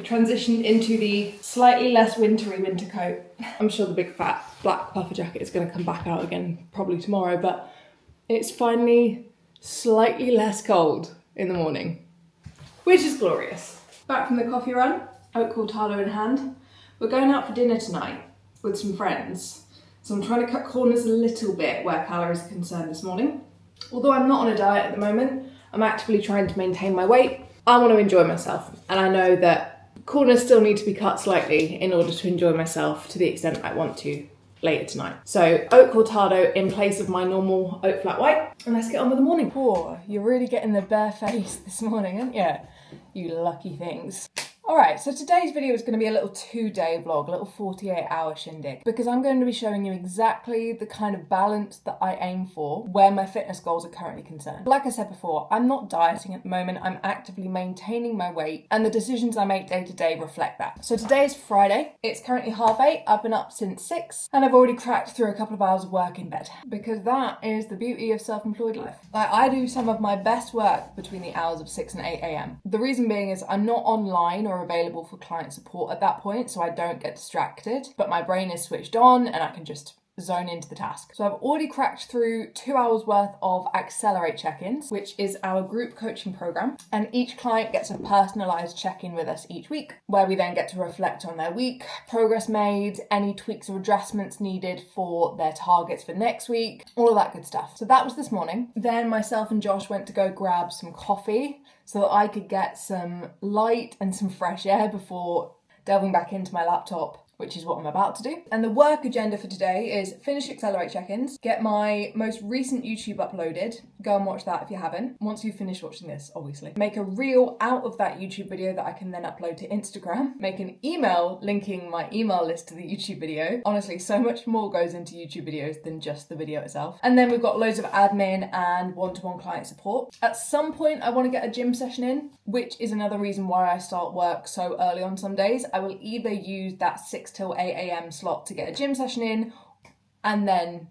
transitioned into the slightly less wintry winter coat. I'm sure the big fat black puffer jacket is going to come back out again probably tomorrow, but it's finally slightly less cold in the morning, which is glorious. Back from the coffee run, oat cortado in hand. We're going out for dinner tonight with some friends, so I'm trying to cut corners a little bit where calories are concerned this morning. Although I'm not on a diet at the moment, I'm actively trying to maintain my weight. I want to enjoy myself, and I know that corners still need to be cut slightly in order to enjoy myself to the extent I want to later tonight. So oat cortado in place of my normal oat flat white, and let's get on with the morning. Oh, you're really getting the bare face this morning, aren't you? You lucky things. Alright, so today's video is going to be a little 2-day vlog, a little 48-hour shindig, because I'm going to be showing you exactly the kind of balance that I aim for where my fitness goals are currently concerned. Like I said before, I'm not dieting at the moment, I'm actively maintaining my weight, and the decisions I make day to day reflect that. So today is Friday, it's currently 8:30, I've been up since 6, and I've already cracked through a couple of hours of work in bed, because that is the beauty of self-employed life. Like, I do some of my best work between the hours of 6 and 8 a.m. The reason being is I'm not online or available for client support at that point, so I don't get distracted, but my brain is switched on and I can just zone into the task. So I've already cracked through 2 hours worth of Accelerate check-ins, which is our group coaching program, and each client gets a personalized check-in with us each week, where we then get to reflect on their week, progress made, any tweaks or adjustments needed for their targets for next week, all of that good stuff. So that was this morning. Then myself and Josh went to go grab some coffee so that I could get some light and some fresh air before delving back into my laptop, which is what I'm about to do. And the work agenda for today is finish Accelerate check-ins, get my most recent YouTube uploaded, go and watch that if you haven't, once you've finished watching this, obviously. Make a reel out of that YouTube video that I can then upload to Instagram, make an email linking my email list to the YouTube video. Honestly, so much more goes into YouTube videos than just the video itself. And then we've got loads of admin and one-to-one client support. At some point, I want to get a gym session in, which is another reason why I start work so early on some days. I will either use that 6 till 8 a.m. slot to get a gym session in and then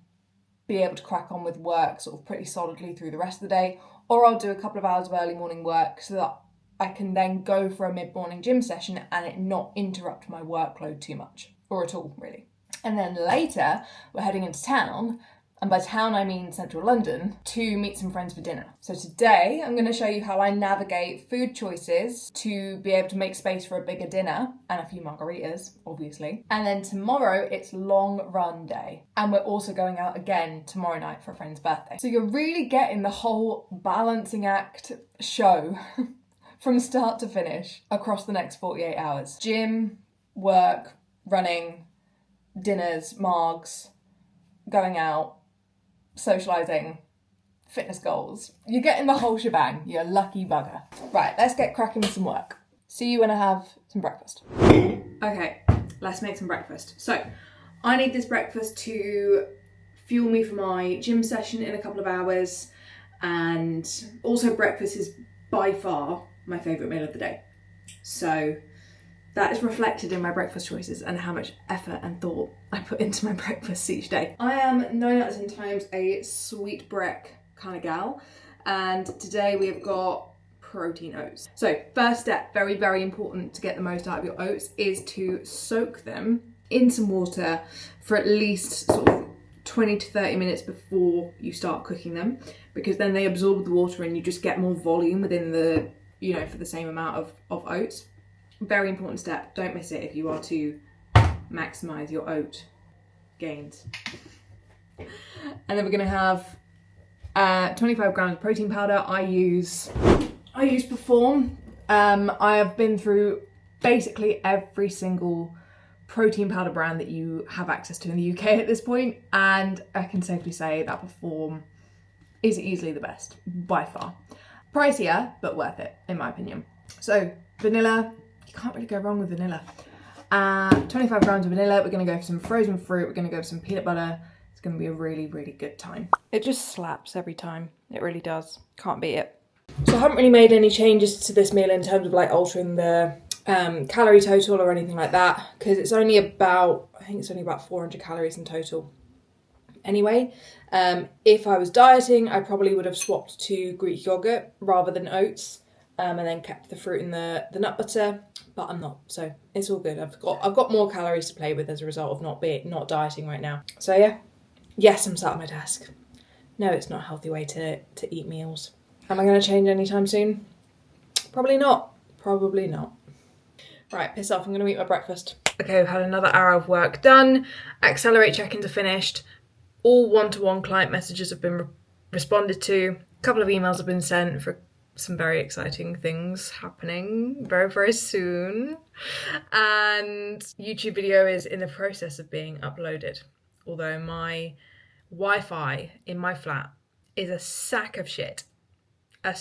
be able to crack on with work sort of pretty solidly through the rest of the day, or I'll do a couple of hours of early morning work so that I can then go for a mid-morning gym session and it not interrupt my workload too much, or at all really. And then later we're heading into town, and by town I mean central London, to meet some friends for dinner. So today I'm going to show you how I navigate food choices to be able to make space for a bigger dinner and a few margaritas, obviously. And then tomorrow it's long run day, and we're also going out again tomorrow night for a friend's birthday. So you're really getting the whole balancing act show from start to finish across the next 48 hours. Gym, work, running, dinners, margs, going out, socialising, fitness goals. You're getting the whole shebang, you lucky bugger. Right, let's get cracking with some work. See you when I have some breakfast. Okay, let's make some breakfast. So, I need this breakfast to fuel me for my gym session in a couple of hours, and also breakfast is by far my favourite meal of the day. So, that is reflected in my breakfast choices and how much effort and thought I put into my breakfasts each day. I am 9 out of 10 times a sweet break kind of gal, and today we have got protein oats. So first step, very, very important to get the most out of your oats, is to soak them in some water for at least sort of 20 to 30 minutes before you start cooking them, because then they absorb the water and you just get more volume within the, for the same amount of oats. Very important step, don't miss it if you are to maximise your oat gains. And then we're going to have 25 grams of protein powder. I use Perform. I have been through basically every single protein powder brand that you have access to in the UK at this point, and I can safely say that Perform is easily the best, by far. Pricier, but worth it, in my opinion. So, vanilla. You can't really go wrong with vanilla. 25 grams of vanilla. We're going to go for some frozen fruit. We're going to go for some peanut butter. It's going to be a really, really good time. It just slaps every time. It really does. Can't beat it. So I haven't really made any changes to this meal in terms of like altering the calorie total or anything like that, because it's only about, I think it's only about 400 calories in total. Anyway, if I was dieting, I probably would have swapped to Greek yogurt rather than oats. and then kept the fruit in the nut butter, but I'm not, so it's all good. I've got more calories to play with as a result of not dieting right now. So yeah, yes, I'm sat at my desk. No, it's not a healthy way to eat meals. Am I going to change anytime soon? Probably not. Probably not. Right, piss off. I'm going to eat my breakfast. Okay, we've had another hour of work done. Accelerate check-ins are finished. All one-to-one client messages have been responded to. A couple of emails have been sent for some very exciting things happening very, very soon. And YouTube video is in the process of being uploaded. Although my Wi-Fi in my flat is a sack of shit. A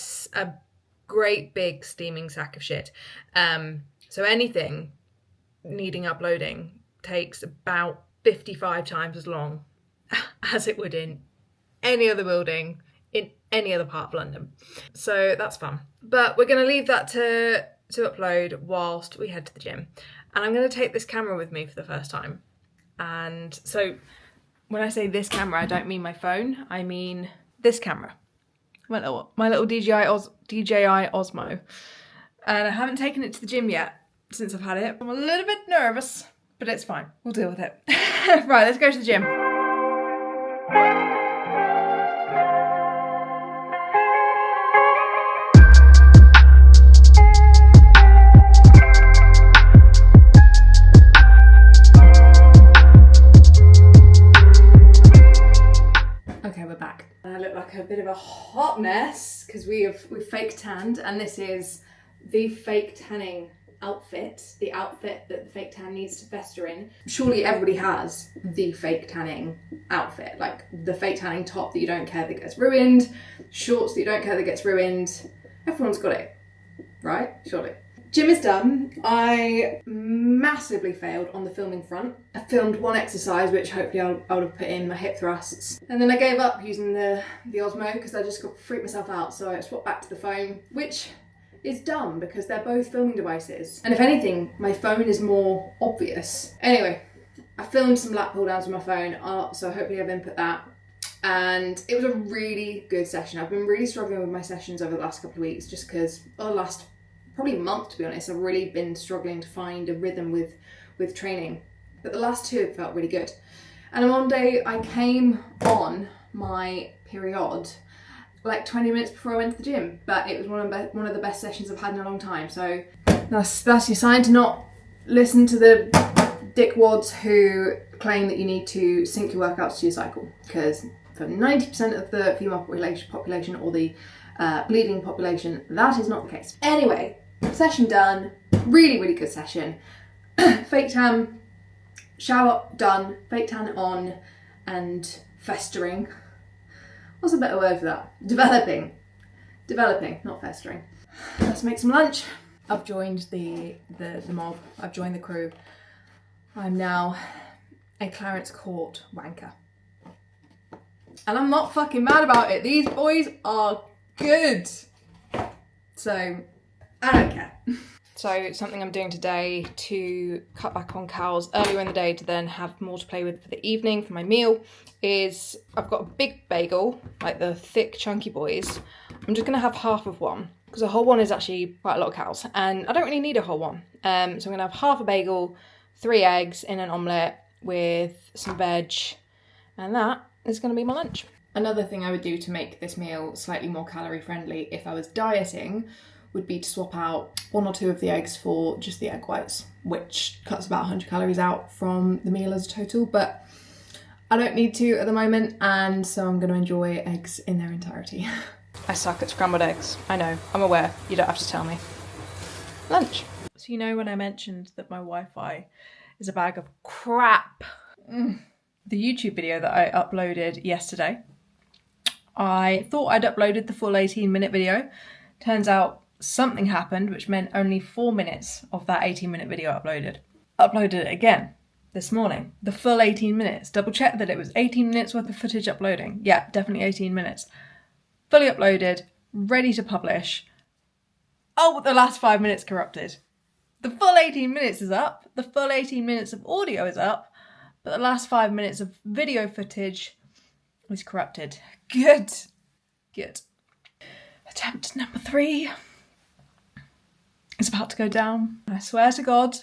great big steaming sack of shit. So anything needing uploading takes about 55 times as long as it would in any other building in any other part of London. So that's fun. But we're going to leave that to upload whilst we head to the gym. And I'm going to take this camera with me for the first time. And so when I say this camera, I don't mean my phone. I mean this camera. My little DJI Osmo. And I haven't taken it to the gym yet since I've had it. I'm a little bit nervous, but it's fine. We'll deal with it. Right, let's go to the gym. Okay, we're back. I look like a bit of a hot mess because we've fake tanned, and this is the fake tanning outfit, the outfit that the fake tan needs to fester in. Surely everybody has the fake tanning outfit, like the fake tanning top that you don't care that gets ruined, shorts that you don't care that gets ruined. Everyone's got it, right? Surely. Gym is done. I massively failed on the filming front. I filmed one exercise, which hopefully I would have put in my hip thrusts. And then I gave up using the Osmo because I just got freaked myself out. So I swapped back to the phone, which is dumb because they're both filming devices. And if anything, my phone is more obvious. Anyway, I filmed some lat pull downs with my phone, so hopefully I've input that. And it was a really good session. I've been really struggling with my sessions over the last couple of weeks just because, or the last probably month to be honest, I've really been struggling to find a rhythm with training. But the last two have felt really good. And one day I came on my period like 20 minutes before I went to the gym, but it was one of the best sessions I've had in a long time. So that's your sign to not listen to the dickwads who claim that you need to sync your workouts to your cycle, because for 90% of the female population or the bleeding population, that is not the case. Anyway, session done, really, really good session. Fake tan, shower done, fake tan on, and festering. What's a better word for that? Developing, not festering. Let's make some lunch. I've joined the mob, I've joined the crew. I'm now a Clarence Court wanker. And I'm not fucking mad about it. These boys are good. So, I don't care. So something I'm doing today to cut back on cows earlier in the day to then have more to play with for the evening for my meal is I've got a big bagel, like the thick chunky boys. I'm just going to have half of one because a whole one is actually quite a lot of cows and I don't really need a whole one. So I'm going to have half a bagel, 3 eggs in an omelette with some veg, and that is going to be my lunch. Another thing I would do to make this meal slightly more calorie friendly if I was dieting would be to swap out 1 or 2 of the eggs for just the egg whites, which cuts about 100 calories out from the meal as a total, but I don't need to at the moment, and so I'm going to enjoy eggs in their entirety. I suck at scrambled eggs. I know, I'm aware, you don't have to tell me. Lunch. So you know when I mentioned that my Wi-Fi is a bag of crap? The YouTube video that I uploaded yesterday, I thought I'd uploaded the full 18-minute video. Turns out something happened which meant only 4 minutes of that 18-minute video uploaded. Uploaded it again this morning, the full 18 minutes. Double checked that it was 18 minutes worth of footage uploading. Yeah, definitely 18 minutes. Fully uploaded, ready to publish. Oh, but the last 5 minutes corrupted. The full 18 minutes is up, the full 18 minutes of audio is up, but the last 5 minutes of video footage is corrupted. Good. Attempt number 3. is about to go down. I swear to God,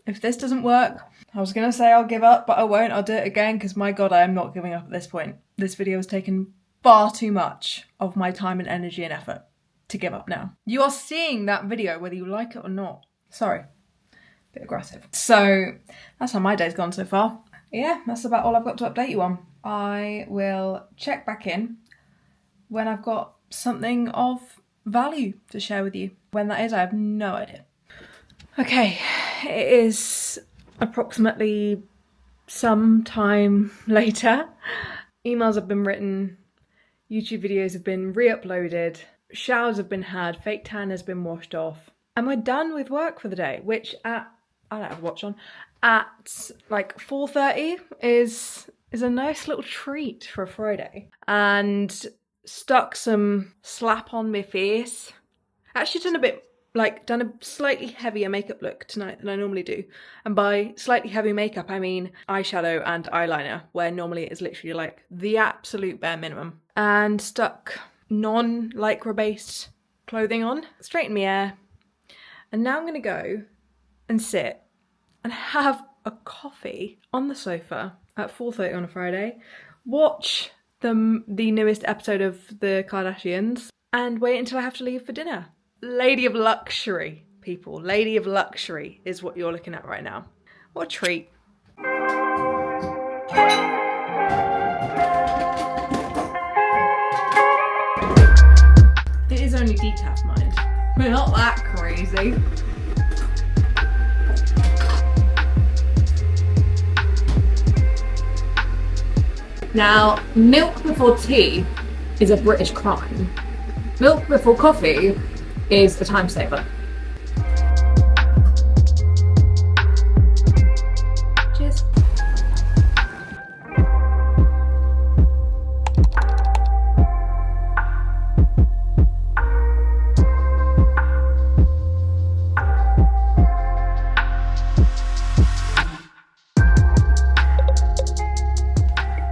if this doesn't work, I was going to say I'll give up, but I won't. I'll do it again because, my God, I am not giving up at this point. This video has taken far too much of my time and energy and effort to give up now. You are seeing that video whether you like it or not. Sorry, bit aggressive. So that's how my day's gone so far. Yeah, that's about all I've got to update you on. I will check back in when I've got something of value to share with you. When that is, I have no idea. Okay, it is approximately some time later. Emails have been written, YouTube videos have been re-uploaded, showers have been had, fake tan has been washed off. And we're done with work for the day, which I don't have a watch on, at like 4:30 is a nice little treat for a Friday. And stuck some slap on my face. Actually done a slightly heavier makeup look tonight than I normally do. And by slightly heavy makeup, I mean eyeshadow and eyeliner, where normally it is literally like the absolute bare minimum. And stuck non-lycra based clothing on, straighten my hair. And now I'm gonna go and sit and have a coffee on the sofa at 4:30 on a Friday, watch the newest episode of The Kardashians, and wait until I have to leave for dinner. Lady of luxury, people. Lady of luxury is what you're looking at right now. What a treat. It is only decaf, mind. We're not that crazy. Now, milk before tea is a British crime. Milk before coffee is a time saver. Cheers.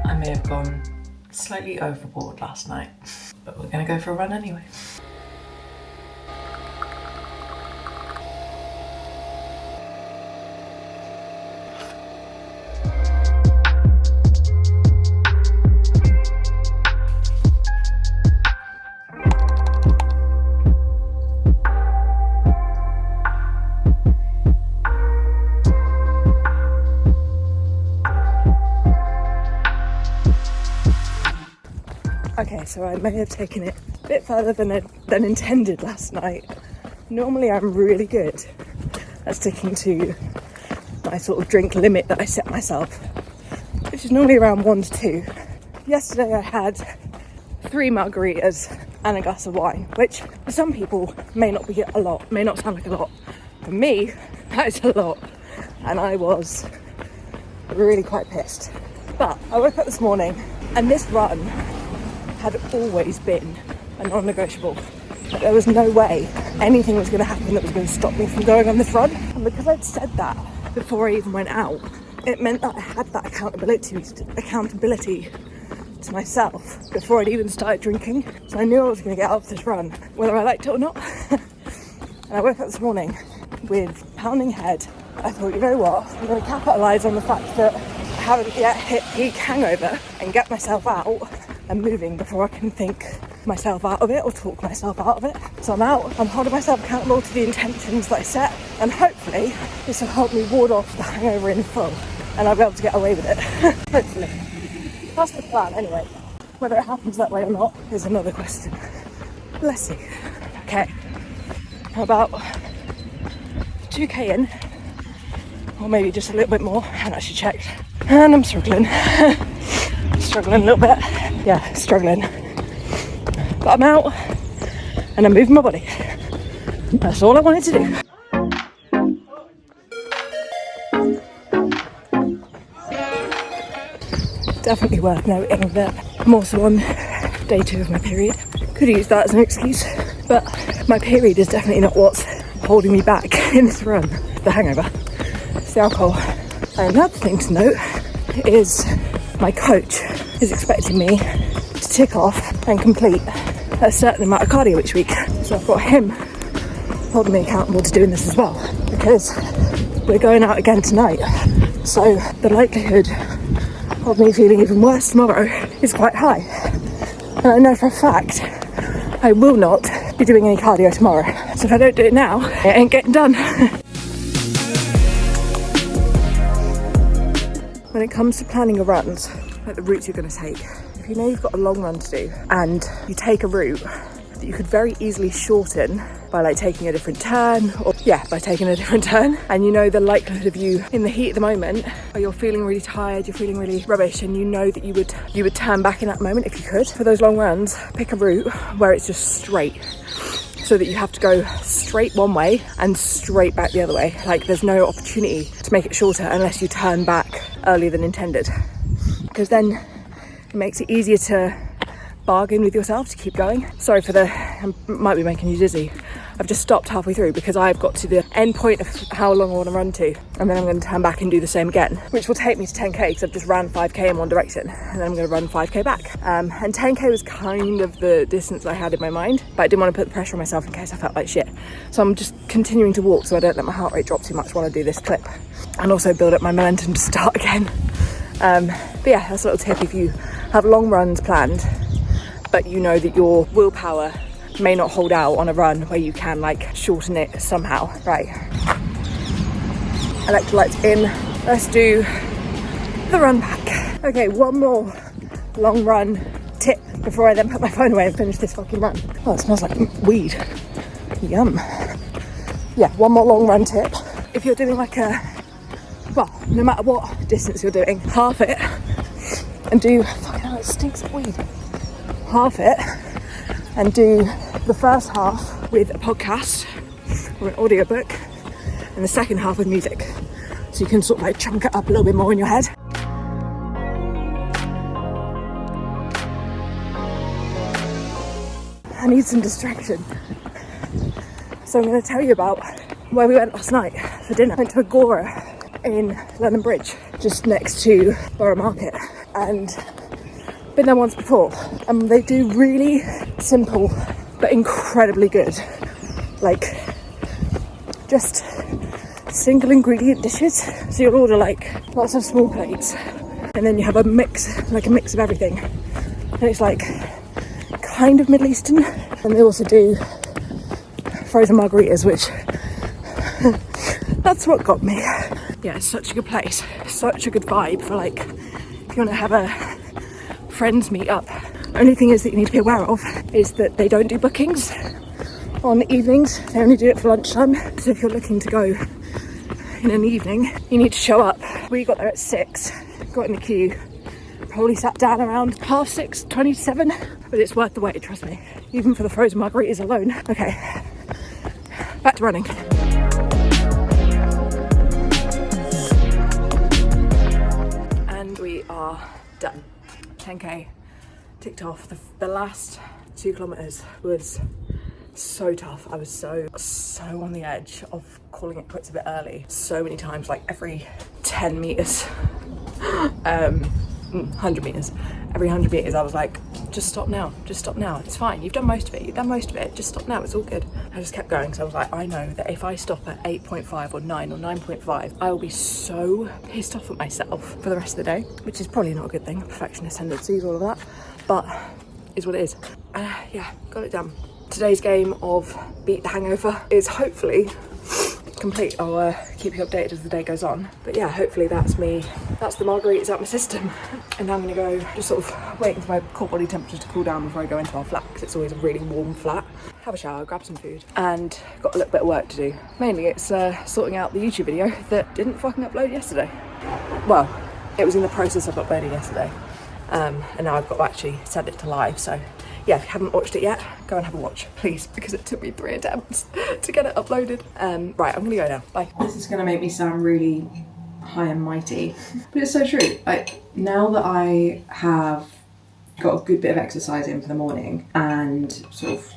I may have gone slightly overboard last night, but we're gonna go for a run anyway. Okay, so I may have taken it a bit further than intended last night. Normally I'm really good at sticking to my sort of drink limit that I set myself, which is normally around 1 to 2. Yesterday I had 3 margaritas and a glass of wine, which for some people may not be a lot, may not sound like a lot. For me, that is a lot, and I was really quite pissed. But I woke up this morning and this run had always been a non-negotiable. There was no way anything was going to happen that was going to stop me from going on this run. And because I'd said that before I even went out, it meant that I had that accountability to myself before I'd even started drinking. So I knew I was going to get out of this run, whether I liked it or not. And I woke up this morning with pounding head. I thought, you know what, I'm going to capitalise on the fact that I haven't yet hit peak hangover and get myself out and moving before I can think myself out of it or talk myself out of it. So I'm out, I'm holding myself accountable to the intentions that I set, and hopefully this will help me ward off the hangover in full and I'll be able to get away with it. Hopefully. That's the plan anyway. Whether it happens that way or not is another question. Let's see. Okay, about 2k in, or maybe just a little bit more. I haven't actually checked, and I'm struggling. Struggling a little bit. Yeah, struggling. But I'm out and I'm moving my body. That's all I wanted to do. Definitely worth noting that I'm also on day 2 of my period. Could use that as an excuse, but my period is definitely not what's holding me back in this run. The hangover. It's the alcohol. And another thing to note is my coach is expecting me to tick off and complete a certain amount of cardio each week. So I've got him holding me accountable to doing this as well, because we're going out again tonight. So the likelihood of me feeling even worse tomorrow is quite high. And I know for a fact I will not be doing any cardio tomorrow. So if I don't do it now, it ain't getting done. When it comes to planning your runs, like the routes you're going to take, if you know you've got a long run to do and you take a route that you could very easily shorten by like taking a different turn, and you know the likelihood of you in the heat at the moment where you're feeling really tired, you're feeling really rubbish, and you know that you would turn back in that moment if you could. For those long runs, pick a route where it's just straight, so that you have to go straight one way and straight back the other way. Like there's no opportunity to make it shorter unless you turn back earlier than intended, because then it makes it easier to bargain with yourself to keep going. Sorry for I might be making you dizzy. I've just stopped halfway through because I've got to the end point of how long I want to run to, and then I'm going to turn back and do the same again, which will take me to 10k because I've just ran 5k in one direction, and then I'm going to run 5k back. And 10k was kind of the distance I had in my mind, but I didn't want to put the pressure on myself in case I felt like shit. So I'm just continuing to walk so I don't let my heart rate drop too much while I do this clip, and also build up my momentum to start again. But yeah, that's a little tip if you have long runs planned, but you know that your willpower may not hold out on a run where you can like shorten it somehow. Right, electrolytes in, let's do the run back. Okay, one more long run tip before I then put my phone away and finish this fucking run. Oh, it smells like weed. Yum. Yeah, one more long run tip. If you're doing like well, no matter what distance you're doing, half it and do, fucking hell, it stinks of weed. Half it and do the first half with a podcast or an audiobook, and the second half with music, so you can sort of like chunk it up a little bit more in your head. I need some distraction, so I'm going to tell you about where we went last night for dinner. Went to Agora in London Bridge, just next to Borough Market, and been there once before, and they do really simple but incredibly good, like just single ingredient dishes. So you'll order like lots of small plates, and then you have a mix of everything, and it's like kind of Middle Eastern. And they also do frozen margaritas, which that's what got me. Yeah, it's such a good place, such a good vibe for like if you want to have a friends meet up. Only thing is that you need to be aware of is that they don't do bookings on the evenings, they only do it for lunchtime. So if you're looking to go in an evening, you need to show up. We got there at 6, got in the queue, probably sat down around 6:30, 20 to 7, but it's worth the wait, trust me, even for the frozen margaritas alone. Okay, back to running. And we are done. 10k ticked off. The last 2 kilometers was so tough. I was so on the edge of calling it quits a bit early. So many times, like every 10 meters, 100 meters, every 100 meters I was like, just stop now, it's fine, you've done most of it, just stop now, it's all good. I just kept going, so I was like, I know that if I stop at 8.5 or 9 or 9.5, I will be so pissed off at myself for the rest of the day, which is probably not a good thing, perfectionist tendencies, all of that, but is what it is. Yeah, got it done. Today's game of Beat the Hangover is hopefully complete. I'll keep you updated as the day goes on. But yeah, hopefully that's the margaritas out my system. And now I'm gonna go just sort of waiting for my core body temperature to cool down before I go into our flat, because it's always a really warm flat. Have a shower, grab some food, and got a little bit of work to do. Mainly it's sorting out the YouTube video that didn't fucking upload yesterday. Well, it was in the process of uploading yesterday. And now I've got to actually send it to live, so yeah, if you haven't watched it yet, go and have a watch, please, because it took me 3 attempts to get it uploaded. Right, I'm gonna go now, bye. This is gonna make me sound really high and mighty, but it's so true. Like, now that I have got a good bit of exercise in for the morning and sort of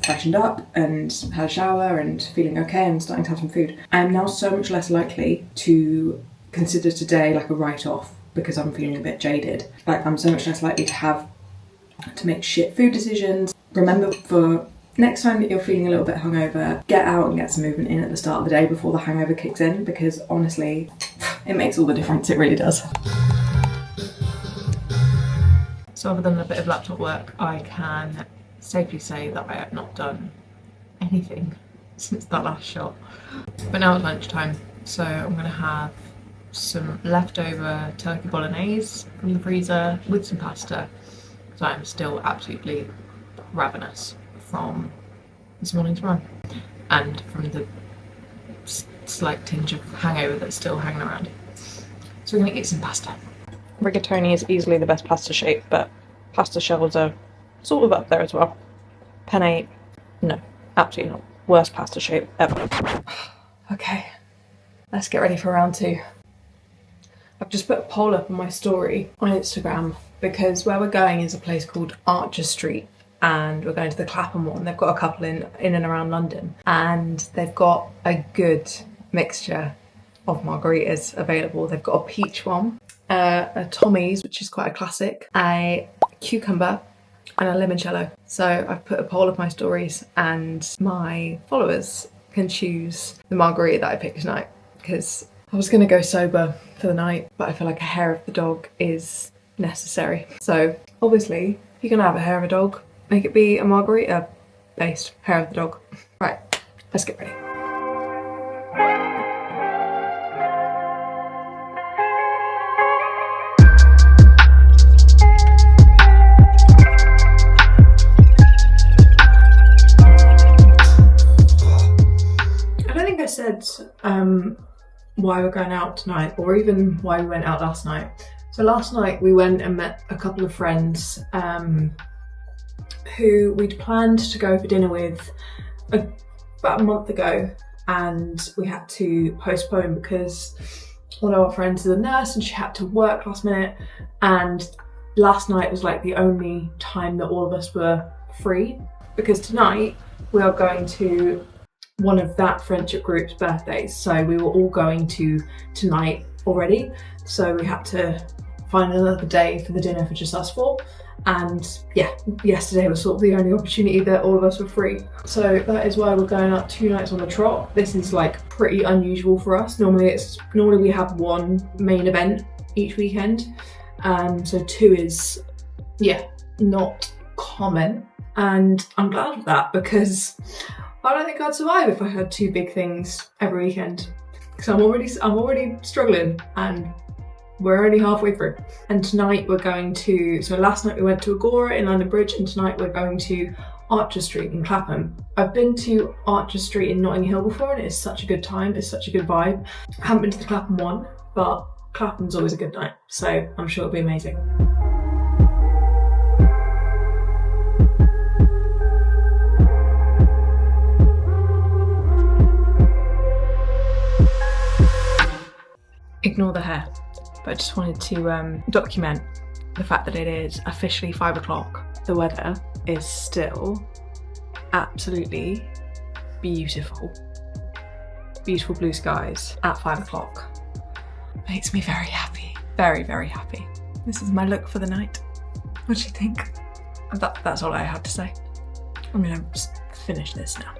freshened up and had a shower and feeling okay and starting to have some food, I'm now so much less likely to consider today like a write-off because I'm feeling a bit jaded. Like, I'm so much less likely to make shit food decisions. Remember for Next time that you're feeling a little bit hungover, get out and get some movement in at the start of the day before the hangover kicks in, because honestly, it makes all the difference, it really does. So other than a bit of laptop work, I can safely say that I have not done anything since that last shot. But now it's lunchtime, so I'm going to have some leftover turkey bolognese from the freezer with some pasta, so I'm still absolutely ravenous from this morning's run and from the slight tinge of hangover that's still hanging around. So we're going to eat some pasta. Rigatoni is easily the best pasta shape, but pasta shells are sort of up there as well. Penne, no, absolutely not. Worst pasta shape ever. Okay, let's get ready for round 2. I've just put a poll up on my story on Instagram because where we're going is a place called Archer Street, and we're going to the Clapham one. They've got a couple in and around London, and they've got a good mixture of margaritas available. They've got a peach one, a Tommy's, which is quite a classic, a cucumber, and a limoncello. So I've put a poll of my stories, and my followers can choose the margarita that I pick tonight, because I was going to go sober for the night, but I feel like a hair of the dog is necessary. So obviously, if you're going to have a hair of a dog, make it be a margarita based hair of the dog. Right, let's get ready. I don't think I said why we're going out tonight, or even why we went out last night. So last night we went and met a couple of friends who we'd planned to go for dinner with about a month ago, and we had to postpone because one of our friends is a nurse and she had to work last minute, and last night was like the only time that all of us were free, because tonight we are going to one of that friendship group's birthdays, so we were all going to tonight already, so we had to find another day for the dinner for just us 4. And yeah, yesterday was sort of the only opportunity that all of us were free. So that is why we're going out 2 nights on the trot. This is like pretty unusual for us. Normally we have one main event each weekend. So 2 is, yeah, not common. And I'm glad of that, because I don't think I'd survive if I had 2 big things every weekend. Because I'm already struggling, and we're only halfway through. And tonight we're going to, so last night we went to Agora in London Bridge, and tonight we're going to Archer Street in Clapham. I've been to Archer Street in Notting Hill before, and it's such a good time, it's such a good vibe. I haven't been to the Clapham one, but Clapham's always a good night, so I'm sure it'll be amazing. Ignore the hair, but I just wanted to document the fact that it is officially 5 o'clock. The weather is still absolutely beautiful. Beautiful blue skies at 5 o'clock. Makes me very happy. Very, very happy. This is my look for the night. What do you think? That's all I had to say. I'm gonna just finish this now.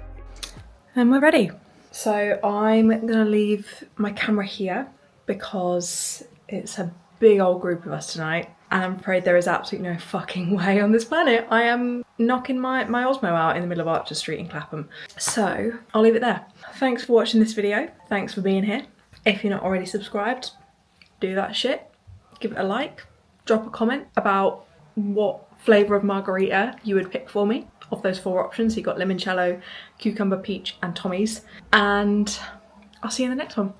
And we're ready. So I'm gonna leave my camera here, because it's a big old group of us tonight, and I'm afraid there is absolutely no fucking way on this planet I am knocking my Osmo out in the middle of Archer Street in Clapham. So I'll leave it there. Thanks for watching this video. Thanks for being here. If you're not already subscribed, do that shit. Give it a like. Drop a comment about what flavour of margarita you would pick for me of those 4 options. You got limoncello, cucumber, peach and Tommy's. And I'll see you in the next one.